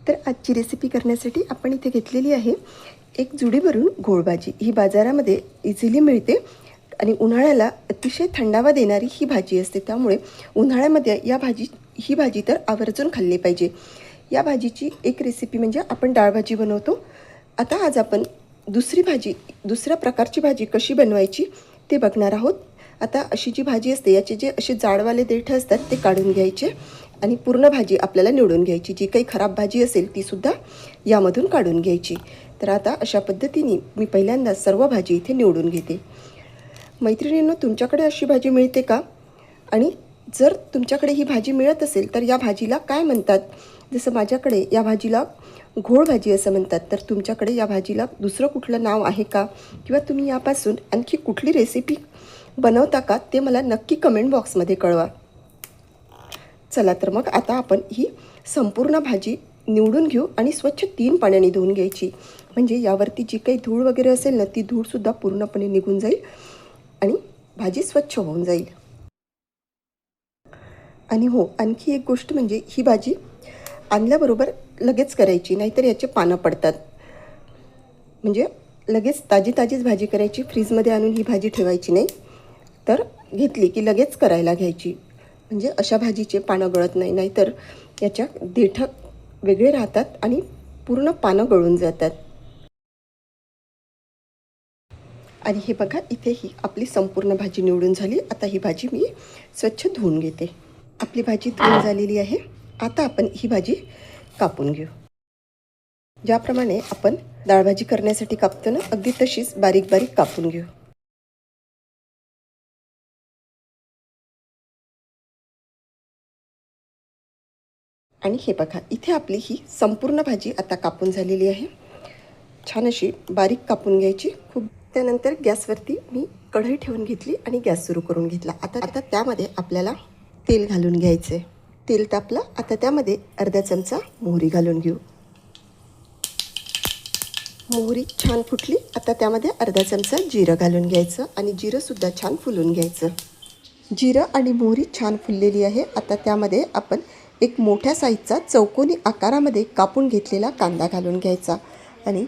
तर आजची रेसिपी करण्यासाठी आपण इथे घेतलेली आहे एक जुडी भरून घोळ भाजी। ही बाजारामध्ये इझिली मिळते आणि उन्हाळ्याला अतिशय थंडावा देणारी ही भाजी असते, त्यामुळे उन्हाळ्यामध्ये ही भाजी तर आवर्जून खाल्ली पाहिजे। या भाजीची एक रेसिपी म्हणजे आपण डाळ भाजी बनवतो। आता आज आपण दुसऱ्या प्रकारची भाजी कशी बनवायची ते बघणार आहोत। आता अशी जी भाजी असते याचे जे असे जाडवाले देठ असतात ते काढून घ्यायचे आणि पूर्ण भाजी आपल्याला निवडून घ्यायची। जी काही खराब भाजी असेल ती सुद्धा यामधून काढून घ्यायची। तर आता अशा पद्धतीने मी पहिल्यांदा सर्व भाजी इथे निवडून घेते। मैत्रिणींनो, तुमच्याकडे अशी भाजी मिळते का? आणि जर तुमच्याकडे ही भाजी मिळत असेल तर या भाजीला काय म्हणतात? जसं माझ्याकडे या भाजीला घोळ भाजी असं म्हणतात, तर तुमच्याकडे या भाजीला दुसरं कुठलं नाव आहे का? किंवा तुम्ही यापासून आणखी कुठली रेसिपी बनवता का ते मला नक्की कमेंट बॉक्समध्ये कळवा। चला तर मग आता आपण ही संपूर्ण भाजी निवडून घेऊ आणि स्वच्छ 3 पाण्याने धुवून घ्यायची, म्हणजे यावरती जी काही धूळ वगैरे असेल ना ती धूळसुद्धा पूर्णपणे निघून जाईल आणि भाजी स्वच्छ होऊन जाईल। आणि हो, आणखी एक गोष्ट म्हणजे ही भाजी आणल्याबरोबर लगेच करायची, नाहीतर याचे पानं पडतात। म्हणजे लगेच ताजीच भाजी करायची, फ्रीजमध्ये आणून ही भाजी ठेवायची नाही, तर घेतली की लगेच करायला घ्यायची, म्हणजे अशा भाजीचे पानं गळत नाही, नाहीतर याच्या देठ वेगळे राहतात आणि पूर्ण पानं गळून जातात। आणि हे बघा, इथे ही आपली संपूर्ण भाजी निवडून झाली। आता ही भाजी मी स्वच्छ धुवून घेते। आपली भाजी धुवून झालेली आहे। आता आपण ही भाजी कापून घेऊ। ज्याप्रमाणे आपण डाळ भाजी करण्यासाठी कापतो ना, अगदी तशीच बारीक बारीक कापून घेऊ। आणि हे बघा, इथे आपली ही संपूर्ण भाजी आता कापून झालेली आहे। छान अशी बारीक कापून घ्यायची खूप। त्यानंतर गॅसवरती मी कढई ठेवून घेतली आणि गॅस सुरू करून घेतला। आता त्यामध्ये आपल्याला तेल घालून घ्यायचे। तेल तापलं, आता त्यामध्ये अर्धा चमचा मोहरी घालून घेऊ। मोहरी छान फुटली, आता त्यामध्ये अर्धा चमचा जिरं घालून घ्यायचं आणि जिरंसुद्धा छान फुलून घ्यायचं। जिरं आणि मोहरी छान फुललेली आहे। आता त्यामध्ये आपण एक मोठ्या साईजचा चौकोनी आकारामध्ये कापून घेतलेला कांदा घालून घ्यायचा आणि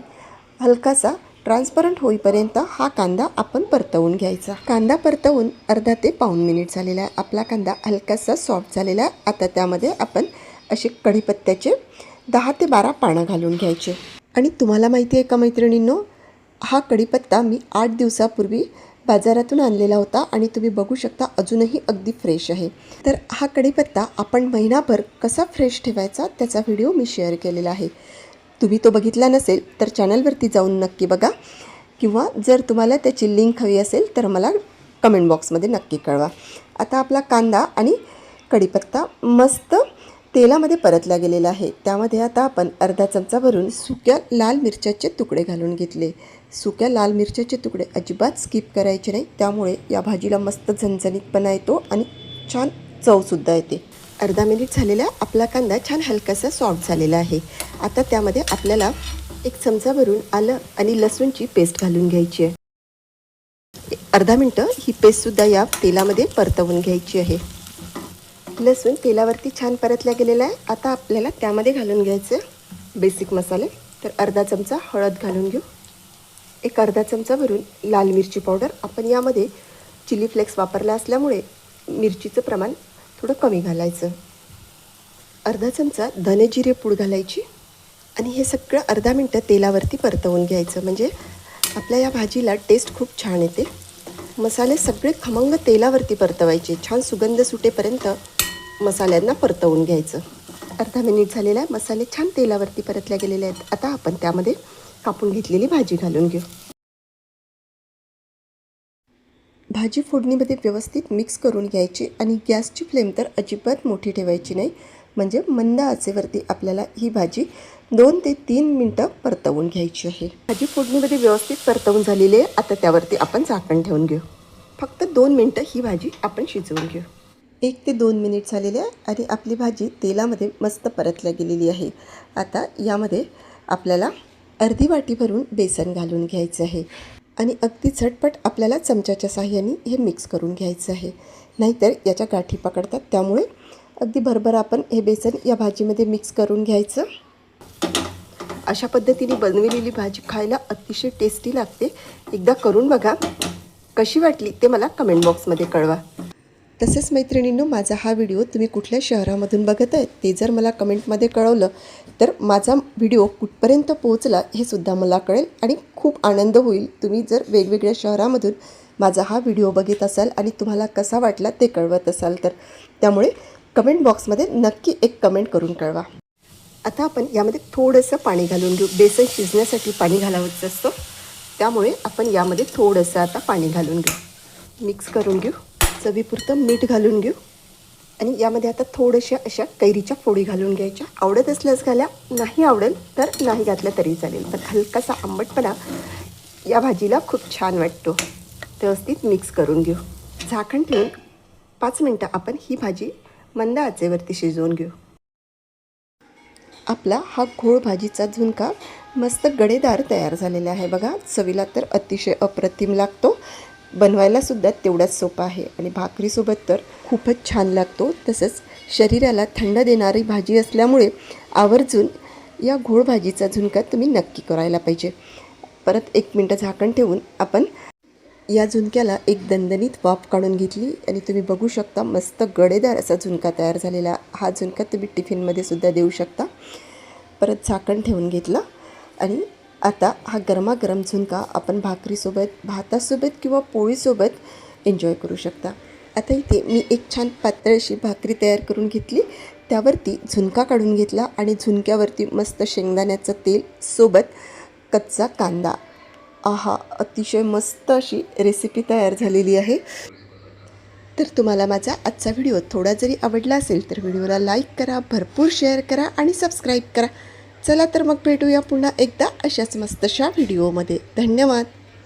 हलकासा ट्रान्सपरंट होईपर्यंत हा कांदा आपण परतवून घ्यायचा। कांदा परतवून अर्धा ते पाऊण मिनिट झालेला आहे। आपला कांदा हलकासा सॉफ्ट झालेला आहे। आता त्यामध्ये आपण असे कढीपत्त्याचे 10 ते 12 पानं घालून घ्यायचे। आणि तुम्हाला माहिती आहे का मैत्रिणींनो, हा कढीपत्ता मी 8 दिवसापूर्वी बाजारातून आणलेला होता आणि तुम्ही बघू शकता अजूनही अगदी फ्रेश आहे। तर हा कढीपत्ता आपण महिनाभर कसा फ्रेश ठेवायचा त्याचा व्हिडिओ मी शेअर केलेला आहे। तुम्ही तो बघितला नसेल तर चॅनलवरती जाऊन नक्की बघा, किंवा जर तुम्हाला त्याची लिंक हवी असेल तर मला कमेंट बॉक्समध्ये नक्की कळवा। आता आपला कांदा आणि कढीपत्ता मस्त तेलामध्ये परतला गेलेला आहे। त्यामध्ये आता आपण अर्धा चमचा भरून सुक्या लाल मिरच्याचे तुकडे घालून घेतले। सुक्या लाल मिरच्याचे तुकडे अजिबात स्किप करायचे नाही, त्यामुळे या भाजीला मस्त झणझणीतपणा येतो आणि छान चवसुद्धा येते। अर्धा मिनिट झालेला आपला कांदा छान हलकासा सॉफ्ट झालेला आहे। आता त्यामध्ये आपल्याला 1 चमचा भरून आलं आणि लसूणची पेस्ट घालून घ्यायची आहे। अर्धा मिनटं ही पेस्टसुद्धा या तेलामध्ये परतवून घ्यायची आहे। लसूण तेलावरती छान परतला गेलेला आहे। आता आपल्याला त्यामध्ये घालून घ्यायचे बेसिक मसाले। तर अर्धा चमचा हळद घालून घेऊ, एक अर्धा चमचा भरून लाल मिरची पावडर। आपण यामध्ये चिली फ्लेक्स वापरला असल्यामुळे मिरचीचं प्रमाण थोडं कमी घालायचं। अर्धा चमचा धने जिरे पूड घालायची आणि हे सगळं अर्धा मिनटं तेलावरती परतवून घ्यायचं, म्हणजे आपल्या या भाजीला टेस्ट खूप छान येते। मसाले सगळे खमंग तेलावरती परतवायचे, छान सुगंध सुटेपर्यंत मसाल्यांना परतवून घ्यायचं। अर्धा मिनिट झालेला आहे, मसाले छान तेलावरती परतल्या गेलेले आहेत। आता आपण त्यामध्ये कापून घेतलेली भाजी घालून घेऊ। भाजी फोडणीमध्ये व्यवस्थित मिक्स करून घ्यायची आणि गॅसची फ्लेम तर अजिबात मोठी ठेवायची नाही, म्हणजे मंद आचेवरती आपल्याला ही भाजी 2 ते 3 मिनटं परतवून घ्यायची आहे। भाजी फोडणीमध्ये व्यवस्थित परतवून झालेली आहे। आता त्यावरती आपण झाकण ठेवून घेऊ। फक्त 2 मिनटं ही भाजी आपण शिजवून घेऊ। 1 ते 2 मिनिट झालेले आहे आणि आपली भाजी तेलामध्ये मस्त परतल्या गेलेली आहे। आता यामध्ये आपल्याला अर्धी वाटी भरून बेसन घालून घ्यायचं आहे आणि अगदी झटपट आपल्याला चमच्याच्या साहाय्याने हे मिक्स करून घ्यायचं आहे, नाहीतर याच्या गाठी पकडतात। त्यामुळे अगदी भरभर आपण हे बेसन या भाजीमध्ये मिक्स करून घ्यायचं। अशा पद्धतीने बनवलेली भाजी खायला अतिशय टेस्टी लागते. एकदा करून बघा. कशी वाटली ते मला कमेंट बॉक्समध्ये कळवा. तसेच मैत्रिणींनो, माझा हा व्हिडिओ तुम्ही कुठल्या शहरामधून बघत आहे ते जर मला कमेंटमध्ये कळवलं तर माझा व्हिडिओ कुठपर्यंत पोहोचला हे सुद्धा मला कळेल आणि खूप आनंद होईल. तुम्ही जर वेगवेगळ्या शहरामधून माझा हा व्हिडिओ बघत असाल आणि तुम्हाला कसा वाटला ते कळवत असाल तर त्यामुळे कमेंट बॉक्समध्ये नक्की एक कमेंट करून कळवा. आता आपण यामध्ये थोडंसं पाणी घालून घेऊ. बेसन शिजण्यासाठी पाणी घालावंच असतं, त्यामुळे आपण यामध्ये थोडंसं आता पाणी घालून घेऊ. मिक्स करून घेऊ. चवीपुरतं मीठ घालून घेऊ आणि यामध्ये आता थोड्याशा अशा कैरीच्या फोडी घालून घ्यायच्या. आवडत असल्यास घाला, नाही आवडेल तर नाही घातलं तरी चालेल. पण हलकासा आंबटपणा या भाजीला खूप छान वाटतो. व्यवस्थित मिक्स करून घेऊ. झाकण ठेवून 5 मिनटं आपण ही भाजी मंद आचेवरती शिजवून घेऊ. आपला हा घोळ भाजीचा झुणका मस्त गडेदार तयार झालेला आहे बघा. चवीला तर अतिशय अप्रतिम लागतो. बनवायला सुद्धा तेवढाच सोपा आहे आणि भाकरीसोबत तर खूपच छान लागतो. तसंच शरीराला थंड देणारी भाजी असल्यामुळे आवर्जून या घोळ भाजीचा झुणका तुम्ही नक्की करायला पाहिजे. परत 1 मिनटं झाकण ठेवून आपण या झुणक्याला एक दणदणीत वाफ काढून घेतली आणि तुम्ही बघू शकता मस्त गडेदार असा झुणका तयार झालेला. हा झुणका तुम्ही टिफिनमध्ये सुद्धा देऊ शकता. परत झाकण ठेवून घेतलं आणि आता हा गरमागरम झुणका आपण भाकरीसोबत, भातासोबत किंवा पोळीसोबत एन्जॉय करू शकता. आता इथे मी एक छान पातळ अशी भाकरी तयार करून घेतली. त्यावरती झुणका काढून घेतला आणि झुणक्यावरती मस्त शेंगदाण्याचं तेल सोबत कच्चा कांदा. आहा, अतिशय मस्त अशी रेसिपी तयार झालेली आहे. तर तुम्हाला माझा आजचा व्हिडिओ थोडा जरी आवडला असेल तर व्हिडिओला लाईक करा, भरपूर शेअर करा आणि सबस्क्राईब करा. चला तर मग भेटूया पुन्हा एकदा अशाच मस्तशा व्हिडिओमध्ये. धन्यवाद.